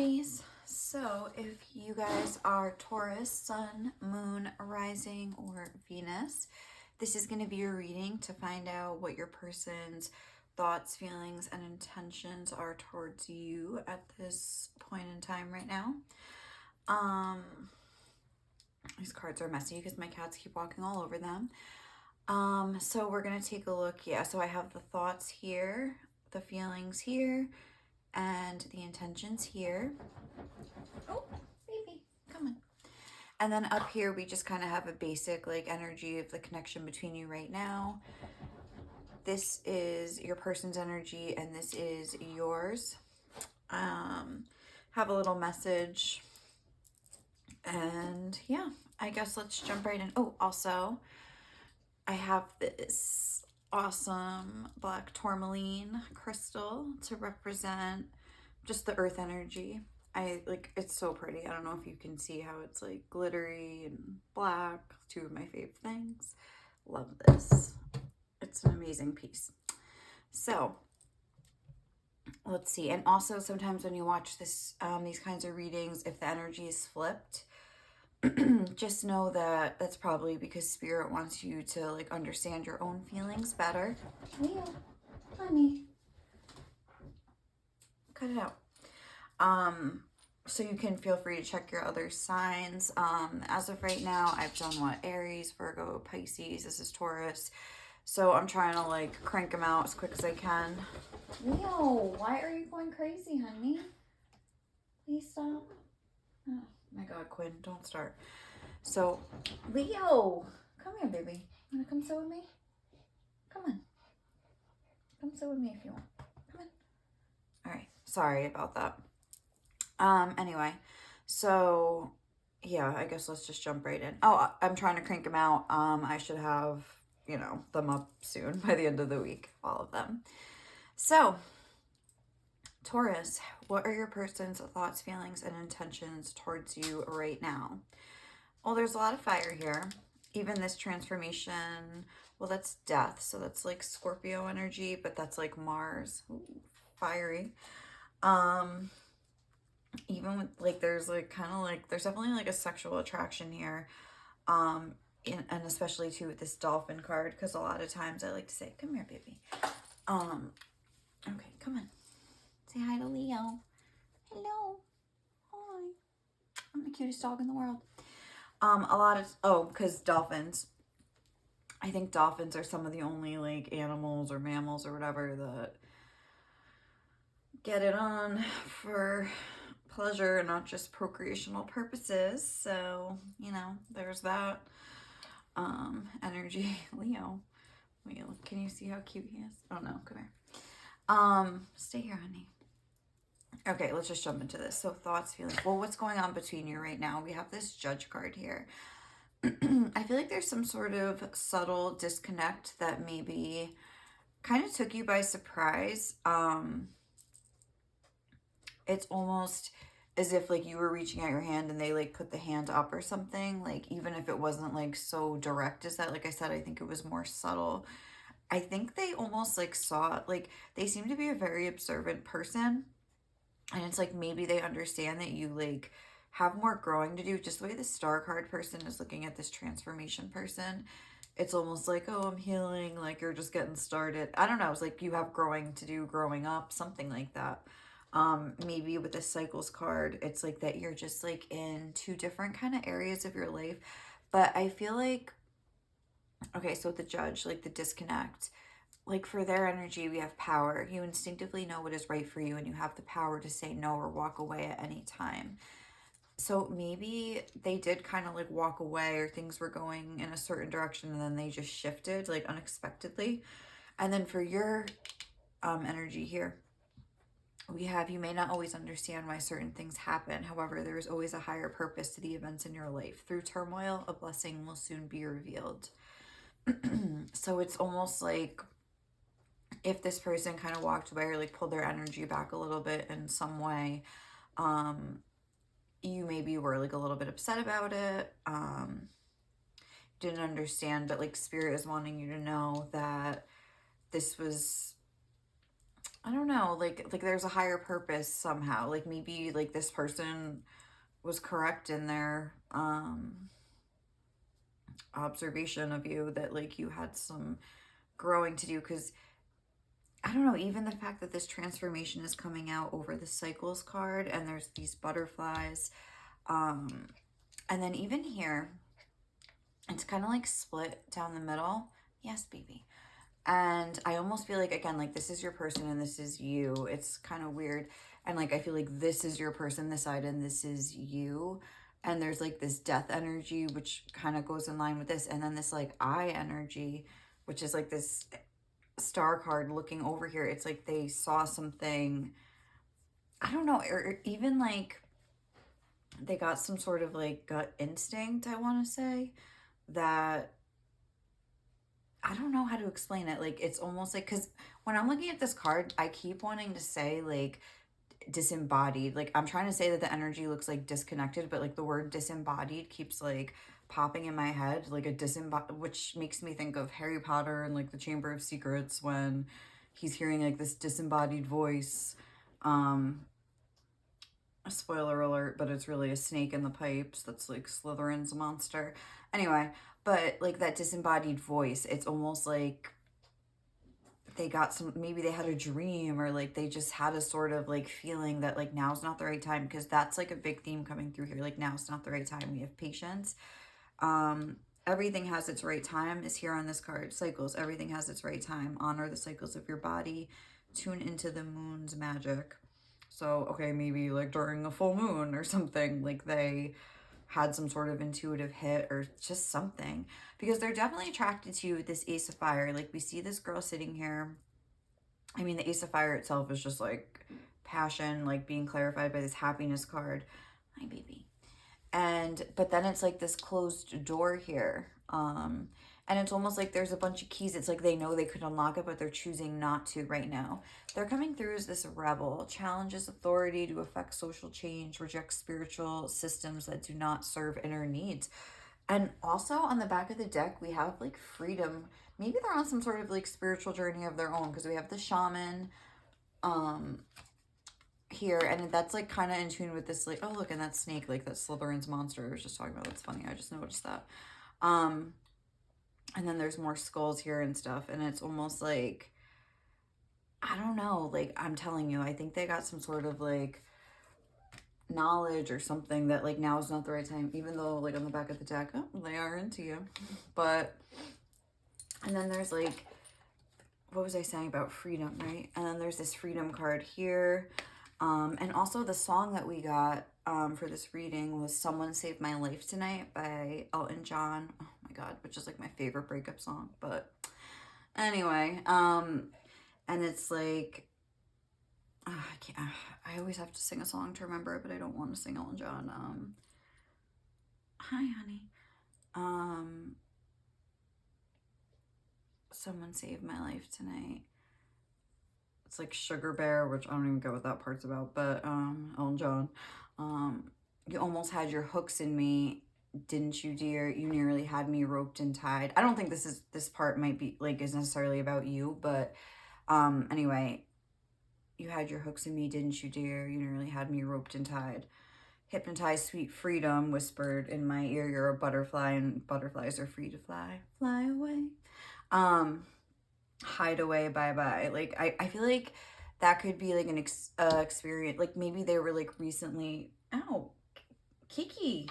Ladies, so if you guys are Taurus, Sun, Moon, Rising, or Venus, this is going to be your reading to find out what your person's thoughts, feelings, and intentions are towards you at this point in time right now. These cards are messy because my cats keep walking all over them. So we're going to take a look. Yeah, so I have the thoughts here, the feelings here, and the intentions here. Oh, baby, come on. And then up here, we just kind of have a basic like energy of the connection between you right now. This is your person's energy, and this is yours. Have a little message. And yeah, I guess let's jump right in. Oh, also, I have this awesome black tourmaline crystal to represent just the earth energy. I like, it's so pretty. I don't know if you can see how it's like glittery and black, two of my favorite things. Love this. It's an amazing piece. So let's see. And also sometimes when you watch this, these kinds of readings, if the energy is flipped, just know that that's probably because spirit wants you to like understand your own feelings better. Leo, honey, cut it out. So you can feel free to check your other signs. As of right now, I've done what? Aries, Virgo, Pisces. This is Taurus. So I'm trying to like crank them out as quick as I can. Leo, why are you going crazy, honey? Please stop. Oh my God, Quinn, don't start. So, Leo, come here, baby. You wanna come sit with me? Come on. Come sit with me if you want. Come on. All right. Sorry about that. Anyway, so yeah, I guess let's just jump right in. Oh, I'm trying to crank them out. I should have, you know, them up soon by the end of the week, all of them. So, Taurus, what are your person's thoughts, feelings, and intentions towards you right now? Well, there's a lot of fire here. Even this transformation, well, that's death. So that's like Scorpio energy, but that's like Mars. Ooh, fiery. Even with like, there's like kind of like, there's definitely like a sexual attraction here. And especially too with this dolphin card, because a lot of times I like to say, come here, baby. Okay, come on. Say hi to Leo. Hello. Hi. I'm the cutest dog in the world. A lot of, because dolphins. I think dolphins are some of the only like animals or mammals or whatever that get it on for pleasure and not just procreational purposes. So, you know, there's that energy. Leo, wait, can you see how cute he is? Oh no, come here. Stay here, honey. Okay, let's just jump into this. So thoughts, feelings. Well, what's going on between you right now? We have this Judge card here. I feel like there's some sort of subtle disconnect that maybe kind of took you by surprise. It's almost as if like you were reaching out your hand and they like put the hand up or something. Like even if it wasn't like so direct as that, like I said, I think it was more subtle. I think they almost like saw it. Like they seem to be a very observant person. And it's like maybe they understand that you like have more growing to do. Just the way the star card person is looking at this transformation person, it's almost like, oh, I'm healing, like you're just getting started. I don't know, it's like you have growing to do, growing up, something like that. Maybe with the cycles card, it's like that you're just like in two different kind of areas of your life. But I feel like, okay, so the Judge, like the disconnect, like for their energy, we have power. You instinctively know what is right for you and you have the power to say no or walk away at any time. So maybe they did kind of like walk away or things were going in a certain direction and then they just shifted like unexpectedly. And then for your energy here, we have, you may not always understand why certain things happen. However, there is always a higher purpose to the events in your life. Through turmoil, a blessing will soon be revealed. So it's almost like if this person kind of walked away or like pulled their energy back a little bit in some way, you maybe were like a little bit upset about it, didn't understand, but like spirit is wanting you to know that this was I don't know, like there's a higher purpose somehow. Like maybe like this person was correct in their observation of you that like you had some growing to do, because I don't know, even the fact that this transformation is coming out over the cycles card and there's these butterflies, um and then even here it's kind of like split down the middle. Yes, baby. And I almost feel like, again, like this is your person and this is you. It's kind of weird. And like, I feel like this is your person, this side, and this is you. And there's like this death energy, which kind of goes in line with this. And then this like eye energy, which is like this star card looking over here. It's like they saw something, I don't know, or even like they got some sort of like gut instinct, I want to say, that I don't know how to explain it. Like, it's almost like, because when I'm looking at this card, I keep wanting to say, like, disembodied. Like, I'm trying to say that the energy looks like disconnected, but, like, the word disembodied keeps, like, popping in my head, like a disembodied, which makes me think of Harry Potter and, like, the Chamber of Secrets when he's hearing, like, this disembodied voice. A spoiler alert, but it's really a snake in the pipes that's like Slytherin's monster. Anyway, but like that disembodied voice, it's almost like they got some, maybe they had a dream, or like they just had a sort of like feeling that like now's not the right time, because that's like a big theme coming through here. Like now's not the right time. We have patience. Um, Everything has its right time is here on this card. Cycles, everything has its right time. Honor the cycles of your body. Tune into the moon's magic. So, okay, maybe like during a full moon or something, like they had some sort of intuitive hit or just something, because they're definitely attracted to you with this Ace of Fire. Like we see this girl sitting here. I mean, the Ace of Fire itself is just like passion, like being clarified by this happiness card. Hi, baby. And but then it's like this closed door here, and it's almost like there's a bunch of keys. It's like they know they could unlock it, but they're choosing not to right now. They're coming through as this rebel, challenges authority to affect social change, rejects spiritual systems that do not serve inner needs. And also on the back of the deck we have like freedom. Maybe they're on some sort of like spiritual journey of their own, because we have the shaman um here, and that's like kind of in tune with this, like, oh look, and that snake, like that Slytherin's monster I was just talking about. That's funny, I just noticed that. um and then there's more skulls here and stuff, and it's almost like, I don't know, like I'm telling you, I think they got some sort of like knowledge or something that like now is not the right time, even though like on the back of the deck, oh, they are into you. But and then there's like, what was I saying about freedom, right? And then there's this freedom card here. And also the song that we got for this reading was Someone Saved My Life Tonight by Elton John. Oh my God, which is like my favorite breakup song. But anyway, and it's like, I can't, I always have to sing a song to remember it, but I don't want to sing Elton John. Hi, honey. Um, Someone Saved My Life Tonight. It's like Sugar Bear, which I don't even get what that part's about, but Elton John. You almost had your hooks in me, didn't you, dear? You nearly had me roped and tied. I don't think this part might be like is necessarily about you, but anyway, you had your hooks in me, didn't you, dear? You nearly had me roped and tied. Hypnotized sweet freedom whispered in my ear, you're a butterfly and butterflies are free to fly. Fly away. Um Hideaway, bye bye. Like I feel like that could be like an experience. Like maybe they were like recently. Ow, Kiki.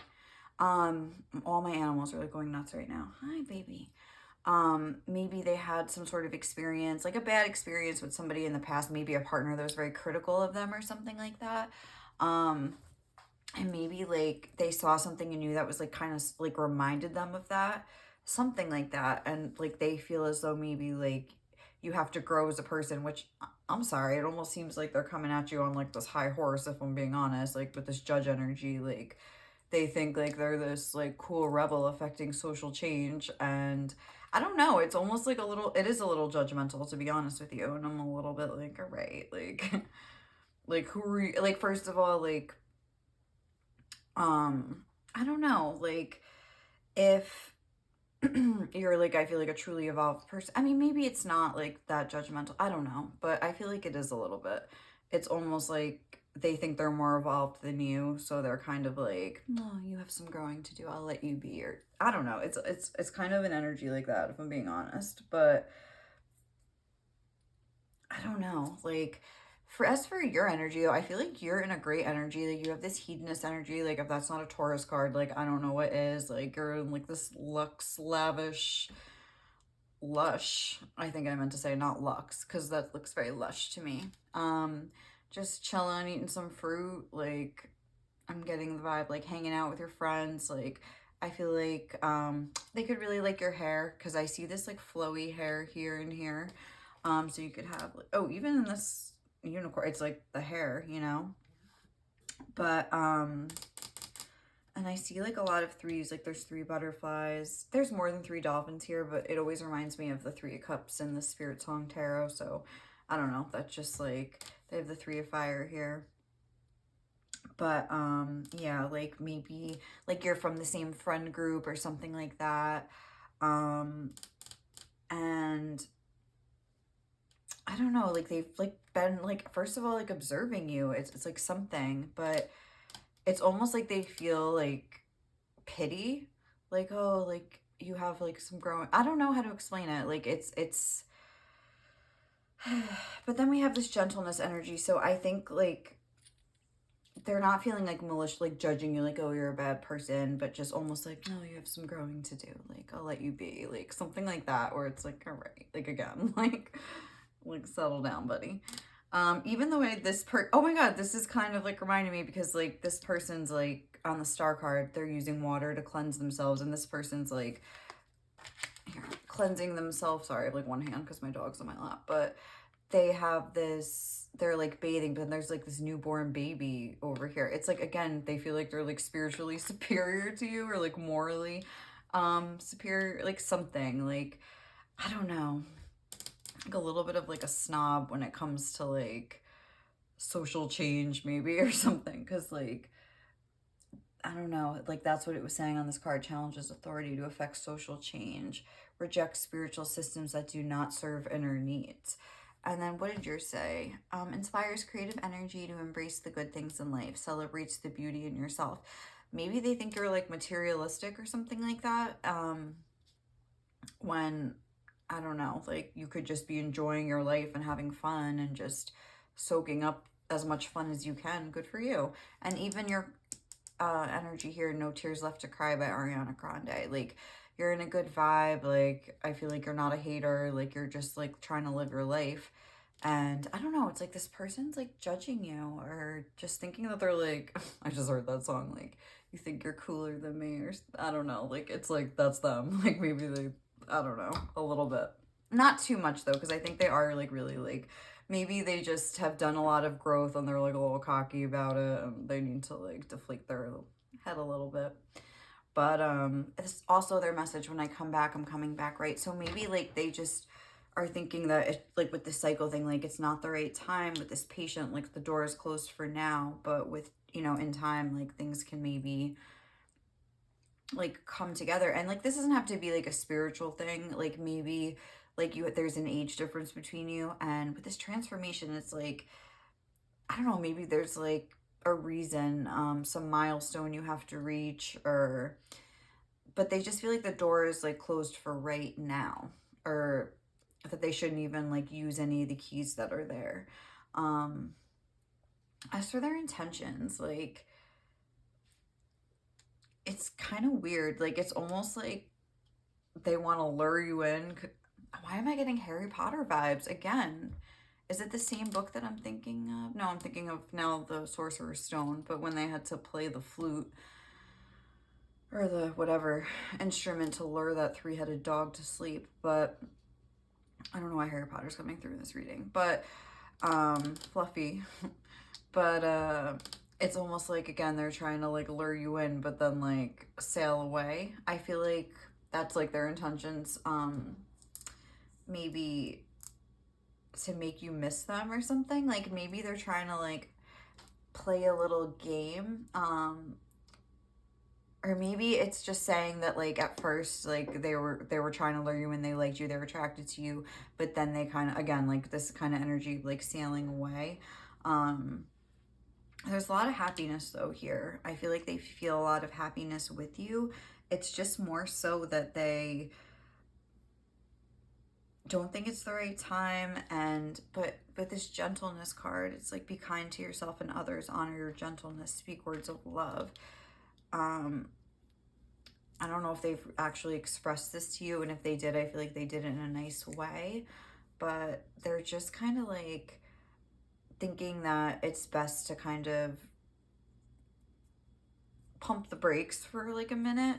All my animals are like going nuts right now. Hi, baby. Maybe they had some sort of experience, like a bad experience with somebody in the past. Maybe a partner that was very critical of them or something like that. Um, and maybe like they saw something in you that was like kind of like reminded them of that, something like that, and like they feel as though maybe like you have to grow as a person, which I'm sorry, it almost seems like they're coming at you on like this high horse, if I'm being honest, like with this judge energy. Like they think like they're this like cool rebel affecting social change, and I don't know, it's almost like a little, it is a little judgmental, to be honest with you, and I'm a little bit like, all right, like like who are you, like first of all, like I don't know, like if you're like, I feel like a truly evolved person. I mean, maybe it's not like that judgmental. I don't know, but I feel like it is a little bit. It's almost like they think they're more evolved than you, so they're kind of like, no, you have some growing to do. I'll let you be. Or I don't know. It's kind of an energy like that, if I'm being honest. But I don't know. Like, as for your energy, though, I feel like you're in a great energy. Like, you have this hedonist energy. Like, if that's not a Taurus card, like, I don't know what is. Like, you're in like this luxe, lavish, lush. I think I meant to say not luxe, because that looks very lush to me. Just chilling, eating some fruit. Like, I'm getting the vibe, like hanging out with your friends. Like, I feel like they could really like your hair, because I see this like flowy hair here and here. So you could have like, oh, even in this unicorn, it's like the hair, you know. But and I see like a lot of threes, like there's 3 butterflies. There's more than 3 dolphins here, but it always reminds me of the 3 of Cups in the Spirit Song Tarot. So I don't know, that's just like, they have the 3 of Fire here. But yeah, like maybe like you're from the same friend group or something like that. And I don't know, like they've like been like, first of all, like observing you. It's like something, but it's almost like they feel like pity, like, oh, like you have like some growing, I don't know how to explain it, like it's but then we have this gentleness energy, so I think like they're not feeling like malicious, like judging you, like, oh, you're a bad person, but just almost like, no, you have some growing to do, like I'll let you be, like something like that, where it's like, all right, like again, like settle down, buddy. Even the way oh my god, this is kind of like reminding me, because like this person's like on the star card, they're using water to cleanse themselves, and this person's like here, cleansing themselves. Sorry, I have like one hand because my dog's on my lap, but they have this, they're like bathing, but then there's like this newborn baby over here. It's like, again, they feel like they're like spiritually superior to you, or like morally superior, like something, like I don't know, like a little bit of like a snob when it comes to like social change maybe, or something, because like I don't know, like that's what it was saying on this card: challenges authority to affect social change, rejects spiritual systems that do not serve inner needs. And then what did yours say? Inspires creative energy to embrace the good things in life, celebrates the beauty in yourself. Maybe they think you're like materialistic or something like that. When, I don't know, like you could just be enjoying your life and having fun and just soaking up as much fun as you can. Good for you. And even your energy here, No Tears Left to Cry by Ariana Grande. Like, you're in a good vibe. Like, I feel like you're not a hater. Like, you're just like trying to live your life. And I don't know, it's like this person's like judging you, or just thinking that they're like, I just heard that song, like, you think you're cooler than me, or I don't know. Like, it's like, that's them. Like, maybe they, I don't know, a little bit. Not too much though, because I think they are like really like, maybe they just have done a lot of growth and they're like a little cocky about it, and they need to like deflate their head a little bit. But it's also their message: when I come back, I'm coming back, right? So maybe like they just are thinking that it, like with the cycle thing, like it's not the right time with this patient, like the door is closed for now, but with, you know, in time, like things can maybe like come together. And like this doesn't have to be like a spiritual thing, like maybe like you, there's an age difference between you, and with this transformation, it's like, I don't know, maybe there's like a reason, some milestone you have to reach, or but they just feel like the door is like closed for right now, or that they shouldn't even like use any of the keys that are there. um as for their intentions, like it's kind of weird, like it's almost like they want to lure you in. Why am I getting Harry Potter vibes again? Is it the same book that I'm thinking of? No, I'm thinking of now the Sorcerer's Stone, but when they had to play the flute, or the whatever instrument, to lure that 3-headed dog to sleep. But I don't know why Harry Potter's coming through in this reading, but fluffy. But it's almost like, again, they're trying to like lure you in, but then like sail away. I feel like that's like their intentions. Maybe to make you miss them or something. Like maybe they're trying to like play a little game. or maybe it's just saying that like at first like they were trying to lure you in, they liked you, they were attracted to you, but then they kind of, again, like this kind of energy like sailing away. There's a lot of happiness though here. I feel like they feel a lot of happiness with you. It's just more so that they don't think it's the right time. And but this gentleness card, it's like, be kind to yourself and others, honor your gentleness, speak words of love. I don't know if they've actually expressed this to you, and if they did, I feel like they did it in a nice way, but they're just kind of like thinking that it's best to kind of pump the brakes for like a minute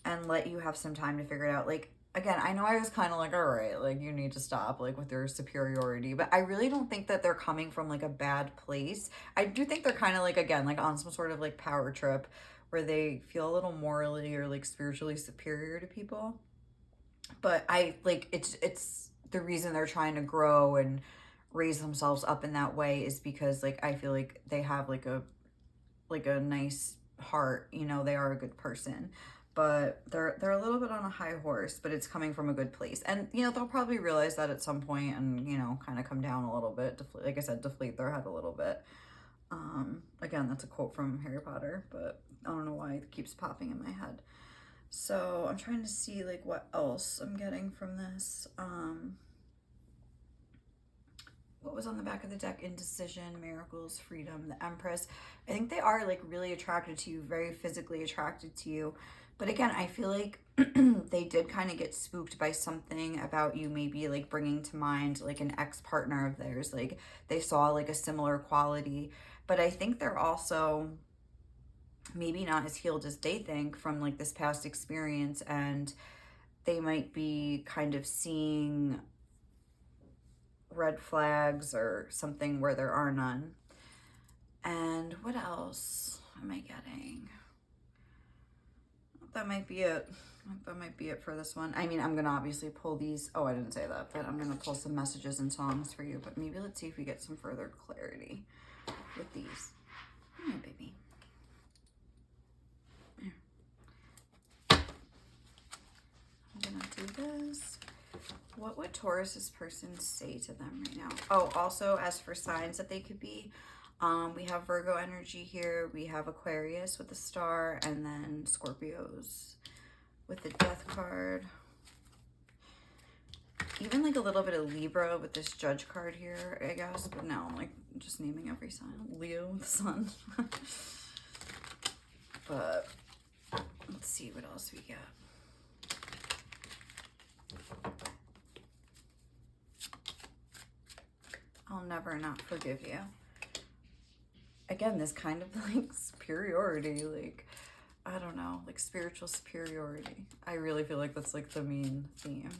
and let you have some time to figure it out. Like, again, I know I was kind of like, all right, like you need to stop like with your superiority, but I really don't think that they're coming from like a bad place. I do think they're kind of like, again, like on some sort of like power trip where they feel a little morally or like spiritually superior to people. But I like, it's the reason they're trying to grow and raise themselves up in that way is because like I feel like they have like a nice heart, you know, they are a good person, but they're a little bit on a high horse, but it's coming from a good place. And you know, they'll probably realize that at some point and, you know, kind of come down a little bit, deflate, like I said, deflate their head a little bit. Again, that's a quote from Harry Potter, but I don't know why it keeps popping in my head. So I'm trying to see like what else I'm getting from this. What was on the back of the deck? Indecision, miracles, freedom, the Empress. I think they are like really attracted to you, very physically attracted to you. But again, I feel like they did kind of get spooked by something about you, maybe like bringing to mind like an ex-partner of theirs. Like they saw like a similar quality. But I think they're also maybe not as healed as they think from like this past experience, and they might be kind of seeing red flags or something where there are none. And what else am I getting? That might be it. That might be it for this one. I mean, I'm gonna obviously pull these. Oh, I didn't say that, but I'm gonna pull some messages and songs for you. But maybe let's see if we get some further clarity with these. Come here, baby. Here. I'm gonna do this. What would Taurus's person say to them right now? Oh, also, as for signs that they could be, we have Virgo energy here. We have Aquarius with the star, and then Scorpios with the Death card. Even like a little bit of Libra with this Judge card here, I guess. But no, I'm like just naming every sign. Leo with the Sun. But let's see what else we got. I'll never not forgive you. Again, this kind of like superiority, like, I don't know, like spiritual superiority. I really feel like that's like the main theme.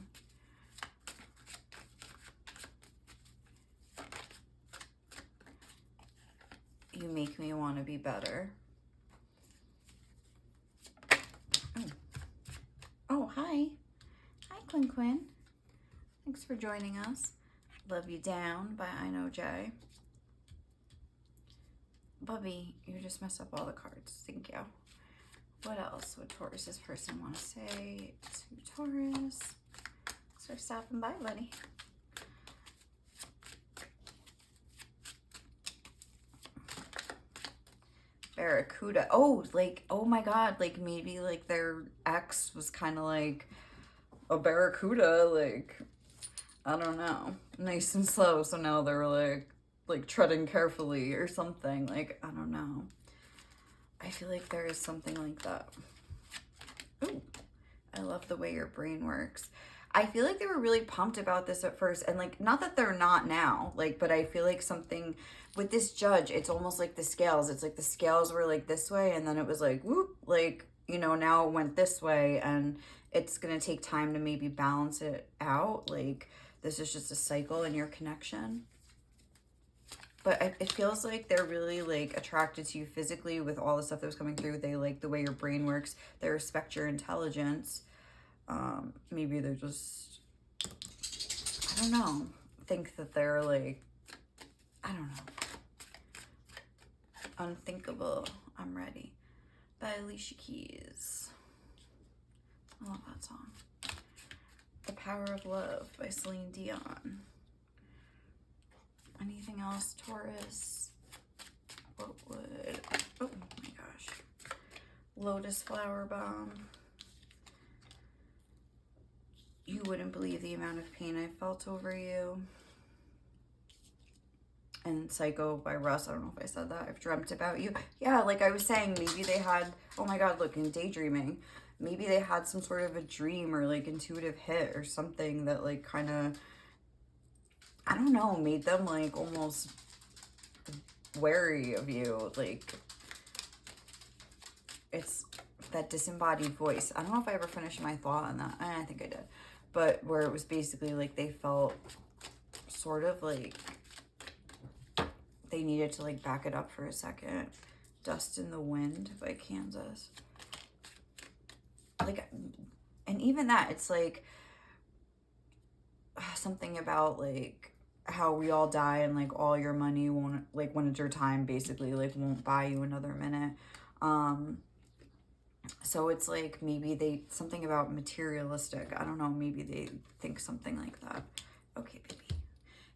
You make me want to be better. Oh, oh, hi. Hi, Quinn. Thanks for joining us. Love You Down by I Know Jay. Bubby, you just messed up all the cards. Thank you. What else would Taurus's person want to say to Taurus? Thanks for stopping by, buddy. Barracuda. Oh, like, oh my God. Like maybe like their ex was kind of like a barracuda, like, I don't know, nice and slow. So now they're like treading carefully or something. Like, I don't know. I feel like there is something like that. Ooh, I love the way your brain works. I feel like they were really pumped about this at first, and like, not that they're not now, like, but I feel like something with this Judge, it's almost like the scales. It's like the scales were like this way, and then it was like, whoop, like, you know, now it went this way, and it's gonna take time to maybe balance it out. Like, this is just a cycle in your connection. But it feels like they're really like attracted to you physically with all the stuff that was coming through. They like the way your brain works. They respect your intelligence. Maybe they're just, I don't know, think that they're like, I don't know, unthinkable. I'm ready. by Alicia Keys. I love that song. The Power of Love by Celine Dion. Anything else, Taurus? What would... Oh my gosh. Lotus Flower Bomb. You wouldn't believe the amount of pain I felt over you. And Psycho by Russ. I don't know if I said that. I've dreamt about you. Yeah, like I was saying, maybe they had... Oh my god, look, in Daydreaming. Maybe they had some sort of a dream or like intuitive hit or something that like kind of... I don't know, made them like almost wary of you. Like, it's that disembodied voice. I don't know if I ever finished my thought on that. I think I did. But where it was basically like they felt sort of like they needed to like back it up for a second. Dust in the Wind by Kansas. Like, and even that, it's like something about like how we all die and like all your money won't, like when it's your time basically, like won't buy you another minute. So it's like maybe they, something about materialistic, I don't know, maybe they think something like that. Okay, baby.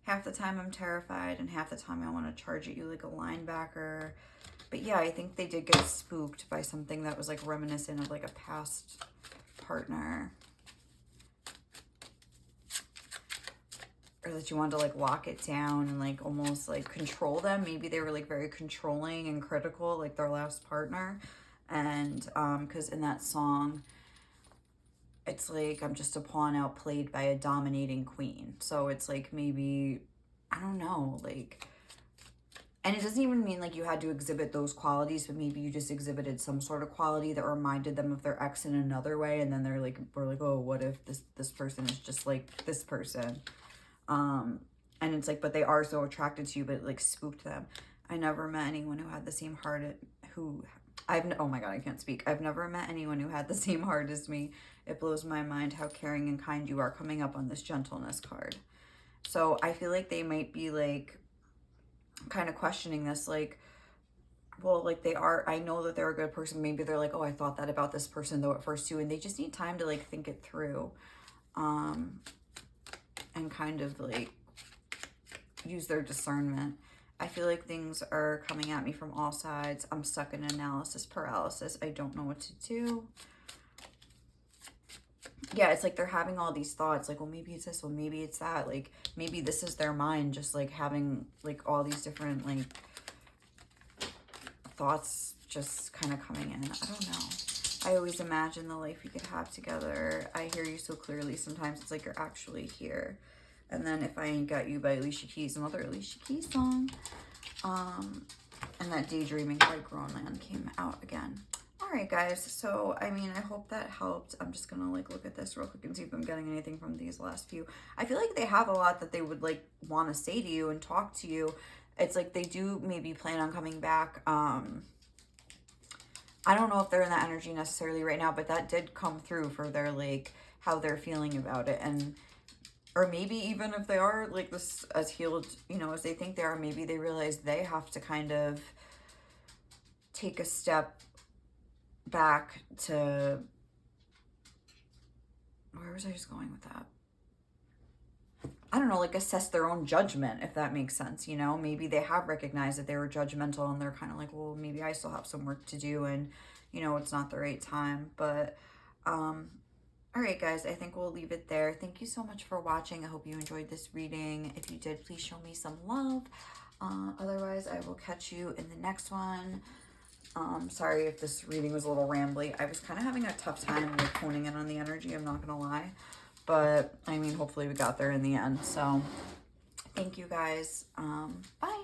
Half the time I'm terrified and half the time I want to charge at you like a linebacker. But yeah, I think they did get spooked by something that was like reminiscent of like a past partner. Or that you wanted to like lock it down and like almost like control them. Maybe they were like very controlling and critical, like their last partner. And because in that song, it's like I'm just a pawn outplayed by a dominating queen. So it's like maybe, I don't know, like, and it doesn't even mean like you had to exhibit those qualities, but maybe you just exhibited some sort of quality that reminded them of their ex in another way. And then they're like, we're like, oh, what if this person is just like this person? And it's like, but they are so attracted to you, but it like spooked them. I never met anyone who had the same heart oh my god, I can't speak. I've never met anyone who had the same heart as me. It blows my mind how caring and kind you are, coming up on this gentleness card. So I feel like they might be like kind of questioning this, like, well, like they are, I know that they're a good person. Maybe they're like, oh, I thought that about this person though at first too. And they just need time to like think it through. And kind of like use their discernment. I feel like things are coming at me from all sides. I'm stuck in analysis paralysis. I don't know what to do. Yeah, it's like they're having all these thoughts. Like, well, maybe it's this. Well, maybe it's that. Like, maybe this is their mind just like having like all these different like thoughts just kind of coming in. I don't know. I always imagine the life we could have together. I hear you so clearly. Sometimes it's like you're actually here. And then If I Ain't Got You by Alicia Keys, another Alicia Keys song. And that Daydreaming by Groenland came out again. All right, guys. So, I mean, I hope that helped. I'm just going to like look at this real quick and see if I'm getting anything from these last few. I feel like they have a lot that they would like want to say to you and talk to you. It's like they do maybe plan on coming back. I don't know if they're in that energy necessarily right now, but that did come through for their like how they're feeling about it. And or maybe even if they are like this as healed, you know, as they think they are, maybe they realize they have to kind of take a step back to, where was I just going with that? I don't know, like assess their own judgment, if that makes sense, you know? Maybe they have recognized that they were judgmental and they're kind of like, well, maybe I still have some work to do and, you know, it's not the right time. But, all right, guys, I think we'll leave it there. Thank you so much for watching. I hope you enjoyed this reading. If you did, please show me some love. Otherwise, I will catch you in the next one. Sorry if this reading was a little rambly. I was kind of having a tough time with honing in on the energy, I'm not going to lie. But, I mean, hopefully we got there in the end. So, thank you, guys. Bye.